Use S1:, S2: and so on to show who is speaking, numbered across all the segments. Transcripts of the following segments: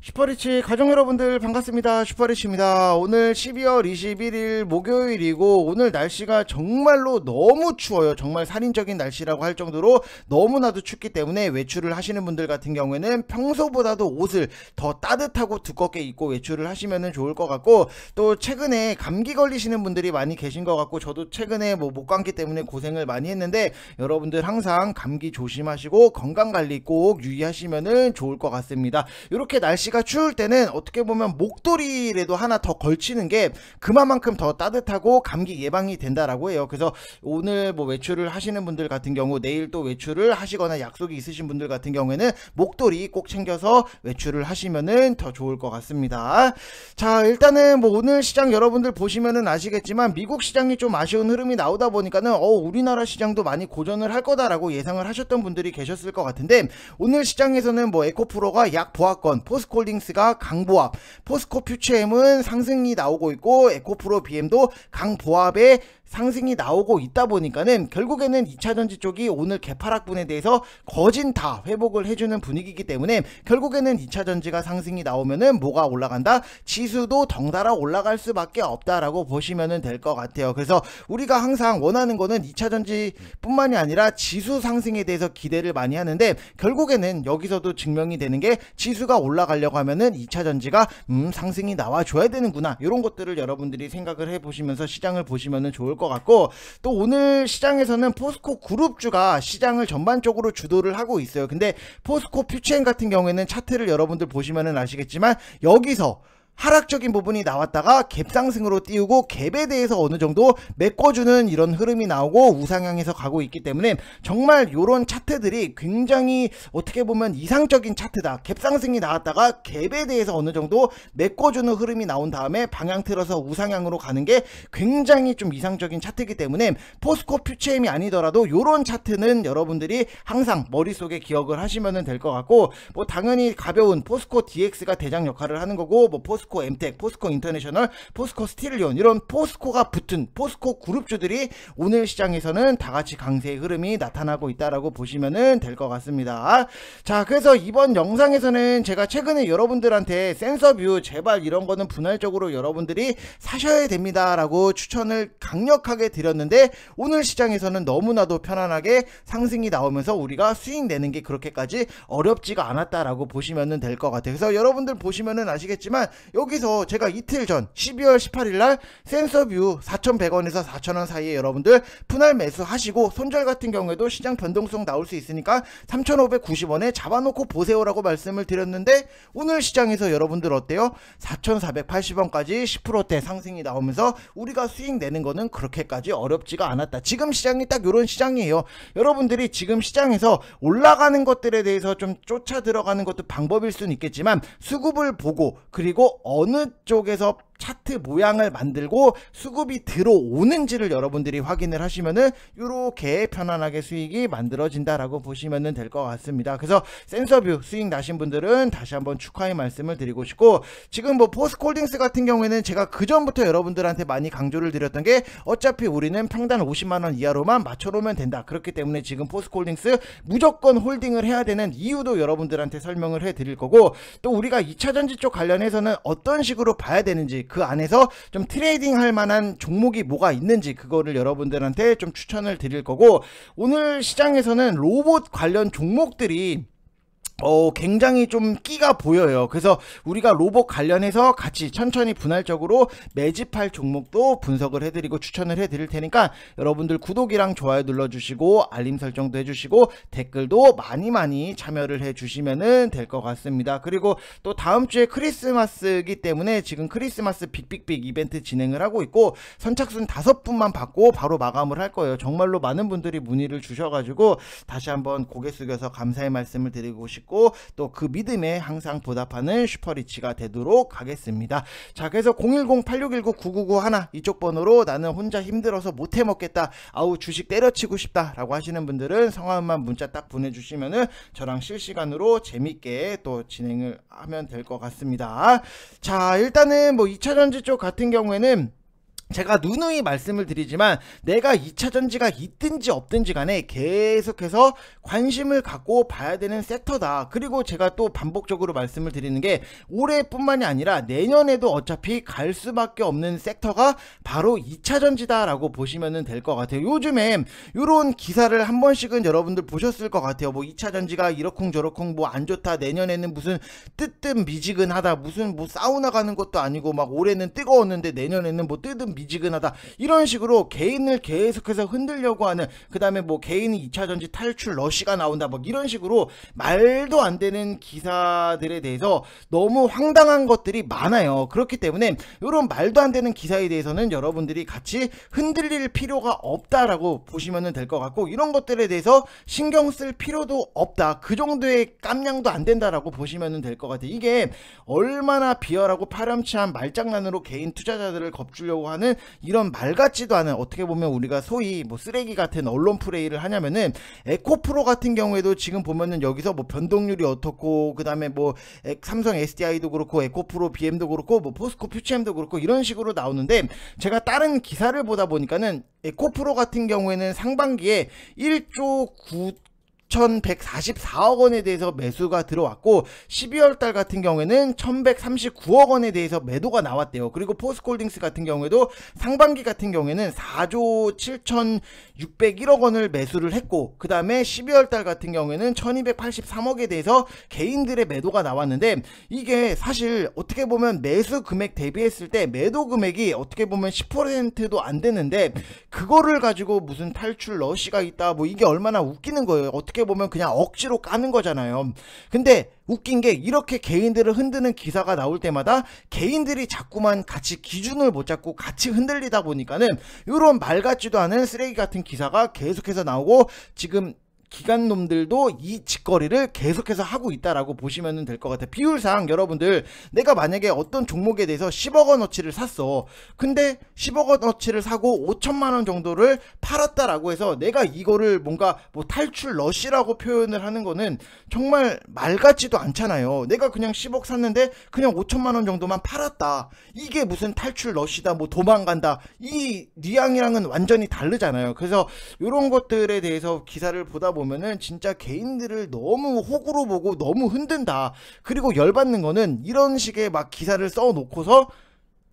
S1: 슈퍼리치 가족 여러분들 반갑습니다. 슈퍼리치입니다. 오늘 12월 21일 목요일이고 오늘 날씨가 정말로 너무 추워요. 정말 살인적인 날씨라고 할 정도로 너무나도 춥기 때문에 외출을 하시는 분들 같은 경우에는 평소보다도 옷을 더 따뜻하고 두껍게 입고 외출을 하시면 좋을 것 같고, 또 최근에 감기 걸리시는 분들이 많이 계신 것 같고, 저도 최근에 목감기 때문에 고생을 많이 했는데 여러분들 항상 감기 조심하시고 건강관리 꼭 유의하시면 좋을 것 같습니다. 이렇게 날씨가 추울 때는 어떻게 보면 목도리라도 하나 더 걸치는 게 그만큼 더 따뜻하고 감기 예방이 된다라고 해요. 그래서 오늘 외출을 하시는 분들 같은 경우, 내일 또 외출을 하시거나 약속이 있으신 분들 같은 경우에는 목도리 꼭 챙겨서 외출을 하시면은 더 좋을 것 같습니다. 자, 일단은 오늘 시장 여러분들 보시면은 아시겠지만 미국 시장이 좀 아쉬운 흐름이 나오다 보니까는 우리나라 시장도 많이 고전을 할 거다라고 예상을 하셨던 분들이 계셨을 것 같은데, 오늘 시장에서는 에코프로가 약보합권, 포스코홀딩스가 강보합, 포스코 퓨처엠은 상승이 나오고 있고, 에코프로 BM도 강보합에 상승이 나오고 있다 보니까는 결국에는 2차전지 쪽이 오늘 개파락분에 대해서 거진 다 회복을 해주는 분위기이기 때문에 결국에는 2차전지가 상승이 나오면은 뭐가 올라간다? 지수도 덩달아 올라갈 수밖에 없다라고 보시면 될 것 같아요. 그래서 우리가 항상 원하는 거는 2차전지 뿐만이 아니라 지수 상승에 대해서 기대를 많이 하는데, 결국에는 여기서도 증명이 되는 게 지수가 올라가려고 하면은 2차전지가 상승이 나와줘야 되는구나, 이런 것들을 여러분들이 생각을 해보시면서 시장을 보시면 좋을 것 같고, 또 오늘 시장에서는 포스코 그룹주가 시장을 전반적으로 주도를 하고 있어요. 근데 포스코 퓨처엠 같은 경우에는 차트를 여러분들 보시면은 아시겠지만 여기서 하락적인 부분이 나왔다가 갭상승으로 띄우고 갭에 대해서 어느 정도 메꿔주는 이런 흐름이 나오고 우상향해서 가고 있기 때문에 정말 요런 차트들이 굉장히 어떻게 보면 이상적인 차트다. 갭상승이 나왔다가 갭에 대해서 어느 정도 메꿔주는 흐름이 나온 다음에 방향 틀어서 우상향으로 가는 게 굉장히 좀 이상적인 차트이기 때문에 포스코 퓨처엠이 아니더라도 요런 차트는 여러분들이 항상 머릿속에 기억을 하시면 될 것 같고, 당연히 가벼운 포스코 DX가 대장 역할을 하는 거고, 포스코 엠텍, 포스코 인터내셔널, 포스코 스틸리온, 이런 포스코가 붙은 포스코 그룹주들이 오늘 시장에서는 다같이 강세의 흐름이 나타나고 있다라고 보시면 될 것 같습니다. 자, 그래서 이번 영상에서는 제가 최근에 여러분들한테 센서뷰 제발 이런 거는 분할적으로 여러분들이 사셔야 됩니다 라고 추천을 강력하게 드렸는데, 오늘 시장에서는 너무나도 편안하게 상승이 나오면서 우리가 수익 내는 게 그렇게까지 어렵지가 않았다라고 보시면 될 것 같아요. 그래서 여러분들 보시면은 아시겠지만 여기서 제가 이틀 전 12월 18일날 센서뷰 4,100원에서 4,000원 사이에 여러분들 분할 매수 하시고, 손절 같은 경우에도 시장 변동성 나올 수 있으니까 3,590원에 잡아놓고 보세요라고 말씀을 드렸는데, 오늘 시장에서 여러분들 어때요? 4,480원까지 10%대 상승이 나오면서 우리가 수익 내는 거는 그렇게까지 어렵지가 않았다. 지금 시장이 딱 이런 시장이에요. 여러분들이 지금 시장에서 올라가는 것들에 대해서 좀 쫓아 들어가는 것도 방법일 수는 있겠지만, 수급을 보고 그리고 어느 쪽에서 차트 모양을 만들고 수급이 들어오는지를 여러분들이 확인을 하시면은 이렇게 편안하게 수익이 만들어진다라고 보시면 될 것 같습니다. 그래서 센서뷰 수익 나신 분들은 다시 한번 축하의 말씀을 드리고 싶고, 지금 포스코홀딩스 같은 경우에는 제가 그 전부터 여러분들한테 많이 강조를 드렸던 게 어차피 우리는 평단 50만원 이하로만 맞춰놓으면 된다. 그렇기 때문에 지금 포스코홀딩스 무조건 홀딩을 해야 되는 이유도 여러분들한테 설명을 해 드릴 거고, 또 우리가 2차전지 쪽 관련해서는 어떤 식으로 봐야 되는지, 그 안에서 좀 트레이딩 할 만한 종목이 뭐가 있는지 그거를 여러분들한테 좀 추천을 드릴 거고, 오늘 시장에서는 로봇 관련 종목들이 굉장히 좀 끼가 보여요. 그래서 우리가 로봇 관련해서 같이 천천히 분할적으로 매집할 종목도 분석을 해드리고 추천을 해드릴 테니까 여러분들 구독이랑 좋아요 눌러주시고 알림 설정도 해주시고 댓글도 많이 참여를 해주시면 될 것 같습니다. 그리고 또 다음주에 크리스마스이기 때문에 지금 크리스마스 빅빅빅 이벤트 진행을 하고 있고, 선착순 5분만 받고 바로 마감을 할 거예요. 정말로 많은 분들이 문의를 주셔가지고 다시 한번 고개 숙여서 감사의 말씀을 드리고 싶고, 또 그 믿음에 항상 보답하는 슈퍼리치가 되도록 하겠습니다. 자, 그래서 010-8619-9991 이쪽 번호로 나는 혼자 힘들어서 못해 먹겠다, 아우 주식 때려치고 싶다 라고 하시는 분들은 성함만 문자 딱 보내주시면은 저랑 실시간으로 재밌게 또 진행을 하면 될 것 같습니다. 자, 일단은 2차전지 쪽 같은 경우에는 제가 누누이 말씀을 드리지만 내가 2차 전지가 있든지 없든지 간에 계속해서 관심을 갖고 봐야 되는 섹터다. 그리고 제가 또 반복적으로 말씀을 드리는 게 올해뿐만이 아니라 내년에도 어차피 갈 수밖에 없는 섹터가 바로 2차 전지다 라고 보시면 될 것 같아요. 요즘에 이런 기사를 한 번씩은 여러분들 보셨을 것 같아요. 뭐 2차 전지가 이러쿵저러쿵 뭐 안 좋다, 내년에는 무슨 뜨뜻미지근하다, 무슨 뭐 사우나 가는 것도 아니고 막 올해는 뜨거웠는데 내년에는 뭐 미지근하다, 이런 식으로 개인을 계속해서 흔들려고 하는, 그 다음에 뭐 개인이 2차 전지 탈출 러시가 나온다, 뭐 이런 식으로 말도 안 되는 기사들에 대해서 너무 황당한 것들이 많아요. 그렇기 때문에 이런 말도 안 되는 기사에 대해서는 여러분들이 같이 흔들릴 필요가 없다라고 보시면 될 것 같고, 이런 것들에 대해서 신경 쓸 필요도 없다, 그 정도의 깜냥도 안 된다라고 보시면 될 것 같아요. 이게 얼마나 비열하고 파렴치한 말장난으로 개인 투자자들을 겁주려고 하는 이런 말 같지도 않은, 어떻게 보면 우리가 소위 뭐 쓰레기 같은 언론 플레이를 하냐면은, 에코프로 같은 경우에도 지금 보면은 여기서 뭐 변동률이 어떻고, 그 다음에 뭐 삼성 SDI도 그렇고 에코프로 BM도 그렇고 뭐 포스코 퓨처엠도 그렇고 이런 식으로 나오는데, 제가 다른 기사를 보다 보니까는 에코프로 같은 경우에는 상반기에 1조 9,144억 원에 대해서 매수가 들어왔고, 12월 달 같은 경우에는 1,139억 원에 대해서 매도가 나왔대요. 그리고 포스코홀딩스 같은 경우에도 상반기 같은 경우에는 4조 7,601억 원을 매수를 했고, 그 다음에 12월 달 같은 경우에는 1,283억에 대해서 개인들의 매도가 나왔는데, 이게 사실 어떻게 보면 매수 금액 대비했을 때 매도 금액이 어떻게 보면 10%도 안 되는데, 그거를 가지고 무슨 탈출 러시가 있다, 뭐 이게 얼마나 웃기는 거예요. 어떻게 보면 그냥 억지로 까는 거잖아요. 근데 웃긴 게, 이렇게 개인들을 흔드는 기사가 나올 때마다 개인들이 자꾸만 같이 기준을 못 잡고 같이 흔들리다 보니까는 이런 말 같지도 않은 쓰레기 같은 기사가 계속해서 나오고, 지금 기관놈들도 이 짓거리를 계속해서 하고 있다라고 보시면 될 것 같아요. 비율상 여러분들, 내가 만약에 어떤 종목에 대해서 10억 원어치를 샀어. 근데 10억 원어치를 사고 5천만 원 정도를 팔았다라고 해서 내가 이거를 뭔가 뭐 탈출 러시라고 표현을 하는 거는 정말 말 같지도 않잖아요. 내가 그냥 10억 샀는데 그냥 5천만 원 정도만 팔았다, 이게 무슨 탈출 러시다, 뭐 도망간다, 이 뉘앙이랑은 완전히 다르잖아요. 그래서 이런 것들에 대해서 기사를 보다 보면은 진짜 개인들을 너무 호구로 보고 너무 흔든다. 그리고 열받는 거는 이런 식의 막 기사를 써놓고서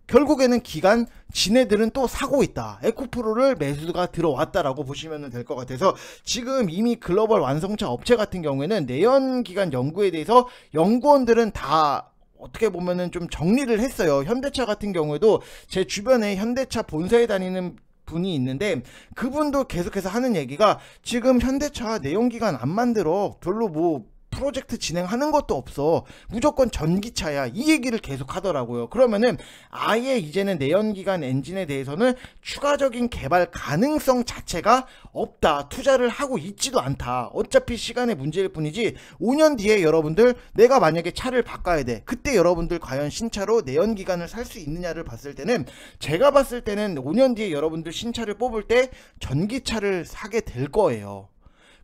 S1: 결국에는 기간 지네들은 또 사고 있다, 에코프로를 매수가 들어왔다라고 보시면 될 것 같아서, 지금 이미 글로벌 완성차 업체 같은 경우에는 내연기관 연구에 대해서 연구원들은 다 어떻게 보면은 좀 정리를 했어요. 현대차 같은 경우에도 제 주변에 현대차 본사에 다니는 분이 있는데, 그분도 계속해서 하는 얘기가, 지금 현대차 내연기관 안 만들어, 별로 뭐 프로젝트 진행하는 것도 없어, 무조건 전기차야, 이 얘기를 계속 하더라고요. 그러면은 아예 이제는 내연기관 엔진에 대해서는 추가적인 개발 가능성 자체가 없다, 투자를 하고 있지도 않다, 어차피 시간의 문제일 뿐이지 5년 뒤에 여러분들 내가 만약에 차를 바꿔야 돼, 그때 여러분들 과연 신차로 내연기관을 살 수 있느냐를 봤을 때는, 제가 봤을 때는 5년 뒤에 여러분들 신차를 뽑을 때 전기차를 사게 될 거예요.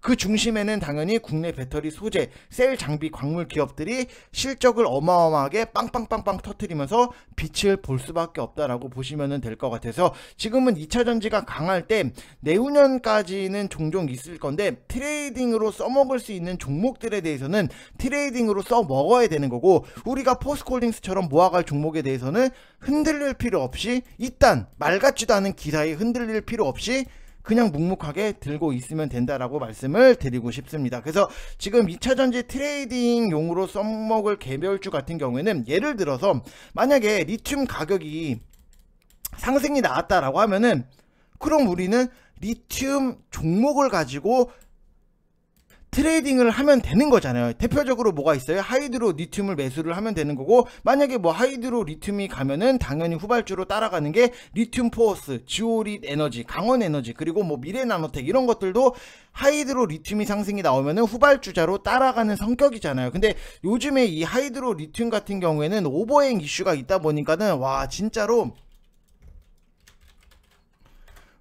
S1: 그 중심에는 당연히 국내 배터리 소재, 셀 장비 광물 기업들이 실적을 어마어마하게 빵빵빵빵 터트리면서 빛을 볼 수밖에 없다라고 보시면 될 것 같아서, 지금은 2차 전지가 강할 때 내후년까지는 종종 있을 건데, 트레이딩으로 써먹을 수 있는 종목들에 대해서는 트레이딩으로 써먹어야 되는 거고, 우리가 포스코홀딩스처럼 모아갈 종목에 대해서는 흔들릴 필요 없이, 일단 말 같지도 않은 기사에 흔들릴 필요 없이 그냥 묵묵하게 들고 있으면 된다라고 말씀을 드리고 싶습니다. 그래서 지금 2차전지 트레이딩용으로 써먹을 개별주 같은 경우에는, 예를 들어서 만약에 리튬 가격이 상승이 나왔다라고 하면은, 그럼 우리는 리튬 종목을 가지고 트레이딩을 하면 되는 거잖아요. 대표적으로 뭐가 있어요? 하이드로 리튬을 매수를 하면 되는 거고, 만약에 뭐 하이드로 리튬이 가면은 당연히 후발주로 따라가는 게 리튬 포어스, 지오릿 에너지, 강원 에너지, 그리고 뭐 미래나노텍, 이런 것들도 하이드로 리튬이 상승이 나오면은 후발주자로 따라가는 성격이잖아요. 근데 요즘에 이 하이드로 리튬 같은 경우에는 오버행 이슈가 있다 보니까는, 와 진짜로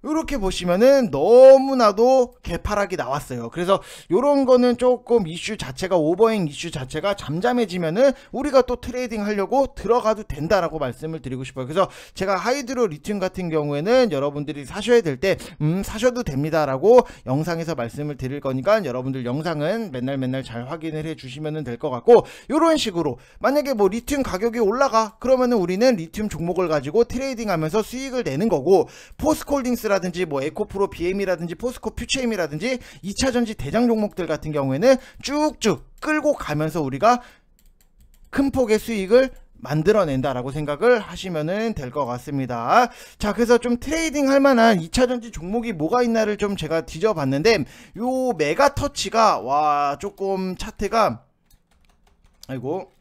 S1: 이렇게 보시면은 너무나도 개파락이 나왔어요. 그래서 요런 거는 조금 이슈 자체가, 오버행 이슈 자체가 잠잠해지면은 우리가 또 트레이딩 하려고 들어가도 된다라고 말씀을 드리고 싶어요. 그래서 제가 하이드로 리튬 같은 경우에는 여러분들이 사셔야 될 때 사셔도 됩니다라고 영상에서 말씀을 드릴 거니까 여러분들 영상은 맨날 잘 확인을 해 주시면 될 것 같고, 요런 식으로 만약에 뭐 리튬 가격이 올라가 그러면은 우리는 리튬 종목을 가지고 트레이딩 하면서 수익을 내는 거고, 포스코홀딩스 라든지 뭐 에코프로 BM이라든지 포스코 퓨처엠이라든지 2차전지 대장 종목들 같은 경우에는 쭉쭉 끌고 가면서 우리가 큰 폭의 수익을 만들어낸다라고 생각을 하시면 될 것 같습니다. 자, 그래서 좀 트레이딩 할 만한 2차전지 종목이 뭐가 있나를 좀 제가 뒤져봤는데, 요 메가터치가 와 조금 차트가 아이고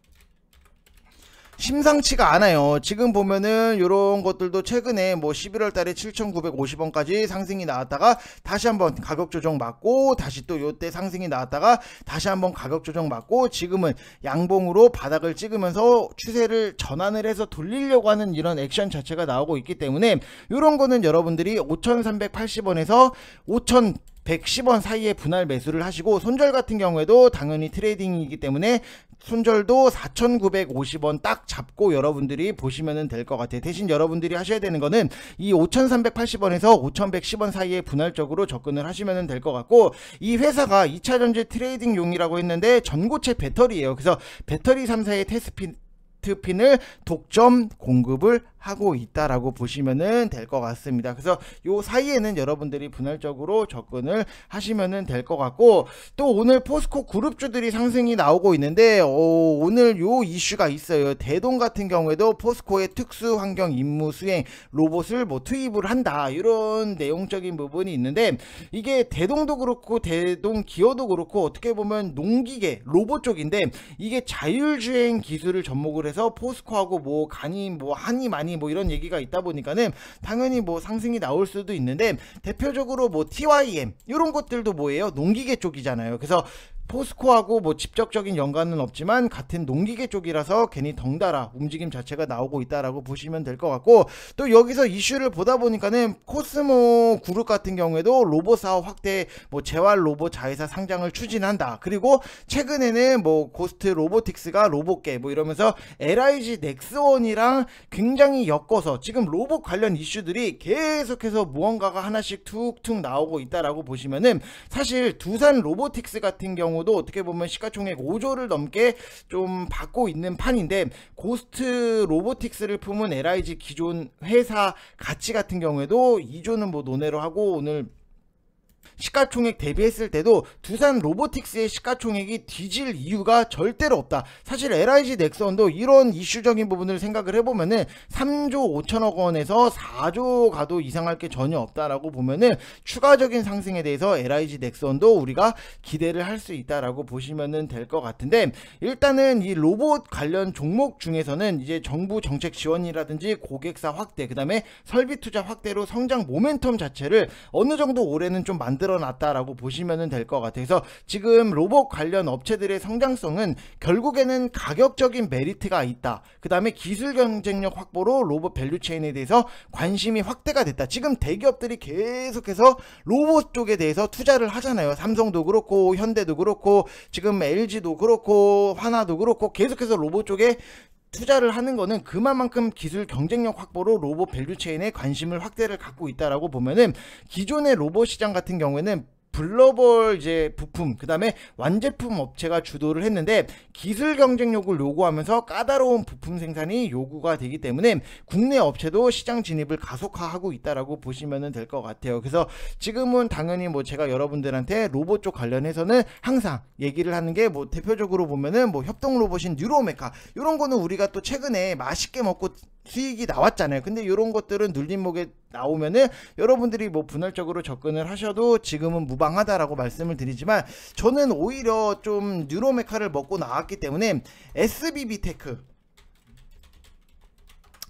S1: 심상치가 않아요. 지금 보면은 요런 것들도 최근에 뭐 11월 달에 7,950원까지 상승이 나왔다가 다시 한번 가격 조정 맞고, 다시 또 요때 상승이 나왔다가 다시 한번 가격 조정 맞고, 지금은 양봉으로 바닥을 찍으면서 추세를 전환을 해서 돌리려고 하는 이런 액션 자체가 나오고 있기 때문에, 요런 거는 여러분들이 5,380원에서 5,110원 사이에 분할 매수를 하시고, 손절 같은 경우에도 당연히 트레이딩이기 때문에 손절도 4,950원 딱 잡고 여러분들이 보시면 될 것 같아요. 대신 여러분들이 하셔야 되는 거는 이 5,380원에서 5,110원 사이에 분할적으로 접근을 하시면 될 것 같고, 이 회사가 2차전지 트레이딩용이라고 했는데 전고체 배터리예요. 그래서 배터리 3사의 테스트핀을 독점 공급을 하고 있다라고 보시면은 될 것 같습니다. 그래서 요 사이에는 여러분들이 분할적으로 접근을 하시면은 될 것 같고, 또 오늘 포스코 그룹주들이 상승이 나오고 있는데 오늘 요 이슈가 있어요. 대동 같은 경우에도 포스코의 특수 환경 임무 수행 로봇을 뭐 투입을 한다, 이런 내용적인 부분이 있는데, 이게 대동도 그렇고 대동 기어도 그렇고 어떻게 보면 농기계 로봇 쪽인데, 이게 자율주행 기술을 접목을 해서 포스코하고 뭐 간이 뭐 한이 많이 뭐 이런 얘기가 있다 보니까는 당연히 뭐 상승이 나올 수도 있는데, 대표적으로 뭐 TYM 이런 것들도 뭐예요? 농기계 쪽이잖아요. 그래서 포스코하고 뭐 직접적인 연관은 없지만 같은 농기계 쪽이라서 괜히 덩달아 움직임 자체가 나오고 있다라고 보시면 될 것 같고, 또 여기서 이슈를 보다 보니까는 코스모 그룹 같은 경우에도 로봇 사업 확대, 뭐 재활 로봇 자회사 상장을 추진한다. 그리고 최근에는 뭐 고스트 로보틱스가 로봇계 뭐 이러면서 LIG 넥스원이랑 굉장히 엮어서 지금 로봇 관련 이슈들이 계속해서 무언가가 하나씩 툭툭 나오고 있다라고 보시면은, 사실 두산 로보틱스 같은 경우 도 어떻게 보면 시가총액 5조를 넘게 좀 받고 있는 판인데, 고스트 로보틱스를 품은 LIG 기존 회사 가치 같은 경우에도 2조는 뭐 논외로 하고, 오늘 시가총액 대비했을 때도 두산 로보틱스의 시가총액이 뒤질 이유가 절대로 없다. 사실 LIG 넥슨도 이런 이슈적인 부분을 생각을 해보면은 3조 5천억 원에서 4조 가도 이상할 게 전혀 없다라고 보면은, 추가적인 상승에 대해서 LIG 넥슨도 우리가 기대를 할 수 있다라고 보시면은 될 것 같은데, 일단은 이 로봇 관련 종목 중에서는 이제 정부 정책 지원이라든지 고객사 확대, 그 다음에 설비 투자 확대로 성장 모멘텀 자체를 어느 정도 올해는 좀 만들어놨다라고 보시면 될 것 같아요. 그래서 지금 로봇 관련 업체들의 성장성은 결국에는 가격적인 메리트가 있다. 그 다음에 기술 경쟁력 확보로 로봇 밸류체인에 대해서 관심이 확대가 됐다. 지금 대기업들이 계속해서 로봇 쪽에 대해서 투자를 하잖아요. 삼성도 그렇고 현대도 그렇고 지금 LG도 그렇고 하나도 그렇고 계속해서 로봇 쪽에 투자를 하는 거는 그만큼 기술 경쟁력 확보로 로봇 밸류체인에 관심을 확대를 갖고 있다라고 보면은, 기존의 로봇 시장 같은 경우에는 글로벌 이제 부품, 그 다음에 완제품 업체가 주도를 했는데, 기술 경쟁력을 요구하면서 까다로운 부품 생산이 요구가 되기 때문에 국내 업체도 시장 진입을 가속화하고 있다라고 보시면 될 것 같아요. 그래서 지금은 당연히 뭐 제가 여러분들한테 로봇 쪽 관련해서는 항상 얘기를 하는 게, 뭐 대표적으로 보면은 뭐 협동 로봇인 뉴로메카, 이런 거는 우리가 또 최근에 맛있게 먹고 수익이 나왔잖아요. 근데 이런 것들은 눌림목에 나오면은 여러분들이 뭐 분할적으로 접근을 하셔도 지금은 무방하다라고 말씀을 드리지만, 저는 오히려 좀 뉴로메카를 먹고 나왔기 때문에 SBB테크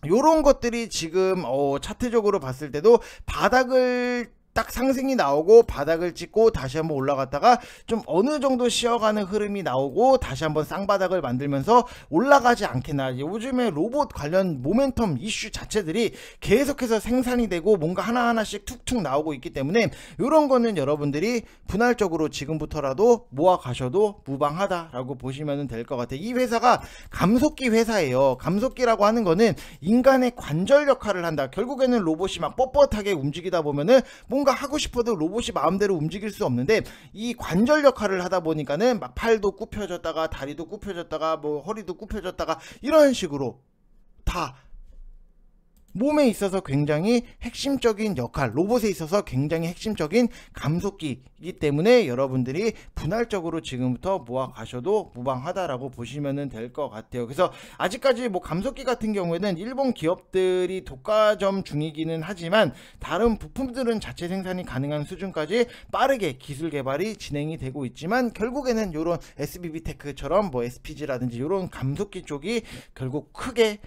S1: 요런 것들이 지금 차트적으로 봤을 때도 바닥을 딱 상승이 나오고 바닥을 찍고 다시 한번 올라갔다가 좀 어느 정도 쉬어가는 흐름이 나오고 다시 한번 쌍바닥을 만들면서 올라가지 않겠나. 요즘에 로봇 관련 모멘텀 이슈 자체들이 계속해서 생산이 되고 뭔가 하나하나씩 툭툭 나오고 있기 때문에 이런 거는 여러분들이 분할적으로 지금부터라도 모아 가셔도 무방하다라고 보시면 될 것 같아요. 이 회사가 감속기 회사예요. 감속기라고 하는 거는 인간의 관절 역할을 한다. 결국에는 로봇이 막 뻣뻣하게 움직이다 보면은 뭔가 하고 싶어도 로봇이 마음대로 움직일 수 없는데 이 관절 역할을 하다 보니까는 막 팔도 굽혀졌다가 다리도 굽혀졌다가 뭐 허리도 굽혀졌다가 이런 식으로 다 몸에 있어서 굉장히 핵심적인 역할, 로봇에 있어서 굉장히 핵심적인 감속기이기 때문에 여러분들이 분할적으로 지금부터 모아 가셔도 무방하다라고 보시면 될 것 같아요. 그래서 아직까지 뭐 감속기 같은 경우에는 일본 기업들이 독과점 중이기는 하지만 다른 부품들은 자체 생산이 가능한 수준까지 빠르게 기술 개발이 진행이 되고 있지만 결국에는 이런 SBB테크처럼 뭐 SPG라든지 이런 감속기 쪽이 결국 크게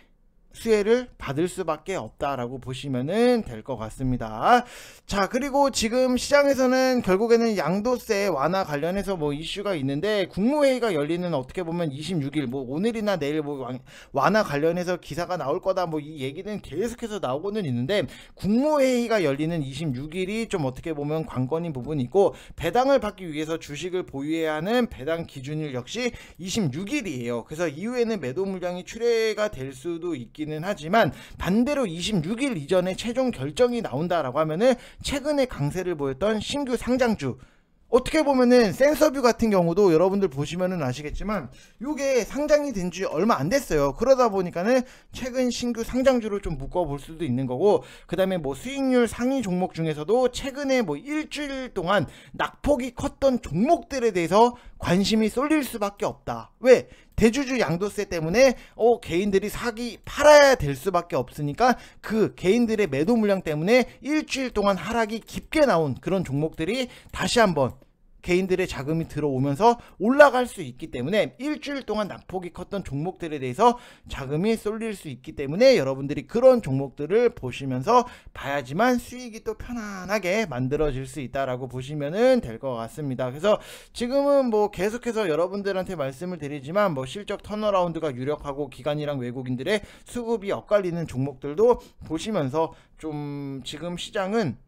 S1: 수혜를 받을 수밖에 없다라고 보시면은 될 것 같습니다. 자, 그리고 지금 시장에서는 결국에는 양도세 완화 관련해서 뭐 이슈가 있는데 국무회의가 열리는 어떻게 보면 26일 뭐 오늘이나 내일 뭐 완화 관련해서 기사가 나올 거다 뭐 이 얘기는 계속해서 나오고는 있는데 국무회의가 열리는 26일이 좀 어떻게 보면 관건인 부분이 있고 배당을 받기 위해서 주식을 보유해야 하는 배당 기준일 역시 26일이에요. 그래서 이후에는 매도 물량이 출회가 될 수도 있기는 하지만 반대로 26일 이전에 최종 결정이 나온다라고 하면은 최근에 강세를 보였던 신규 상장주 어떻게 보면은 센서뷰 같은 경우도 여러분들 보시면은 아시겠지만 요게 상장이 된 지 얼마 안 됐어요. 그러다 보니까는 최근 신규 상장주를 좀 묶어볼 수도 있는 거고 그 다음에 뭐 수익률 상위 종목 중에서도 최근에 뭐 일주일 동안 낙폭이 컸던 종목들에 대해서 관심이 쏠릴 수밖에 없다. 왜? 대주주 양도세 때문에 개인들이 팔아야 될 수밖에 없으니까 그 개인들의 매도 물량 때문에 일주일 동안 하락이 깊게 나온 그런 종목들이 다시 한번 개인들의 자금이 들어오면서 올라갈 수 있기 때문에 일주일 동안 낙폭이 컸던 종목들에 대해서 자금이 쏠릴 수 있기 때문에 여러분들이 그런 종목들을 보시면서 봐야지만 수익이 또 편안하게 만들어질 수 있다라고 보시면 될 것 같습니다. 그래서 지금은 뭐 계속해서 여러분들한테 말씀을 드리지만 뭐 실적 턴어라운드가 유력하고 기관이랑 외국인들의 수급이 엇갈리는 종목들도 보시면서 좀 지금 시장은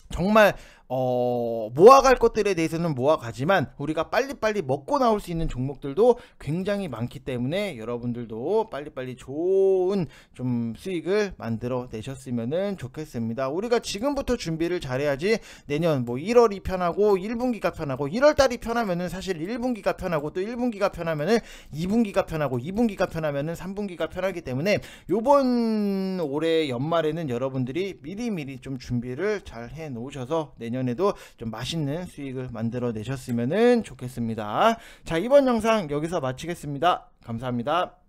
S1: 정말 모아갈 것들에 대해서는 모아가지만 우리가 빨리빨리 먹고 나올 수 있는 종목들도 굉장히 많기 때문에 여러분들도 빨리빨리 좋은 좀 수익을 만들어 내셨으면 좋겠습니다. 우리가 지금부터 준비를 잘해야지 내년 뭐 1월이 편하고 1분기가 편하고 1월달이 편하면은 사실 1분기가 편하고 또 1분기가 편하면은 2분기가 편하고 2분기가 편하면은 3분기가 편하기 때문에 요번 올해 연말에는 여러분들이 미리미리 좀 준비를 잘 해 놓으셔서 내년에도 좀 맛있는 수익을 만들어 내셨으면 좋겠습니다. 자, 이번 영상 여기서 마치겠습니다. 감사합니다.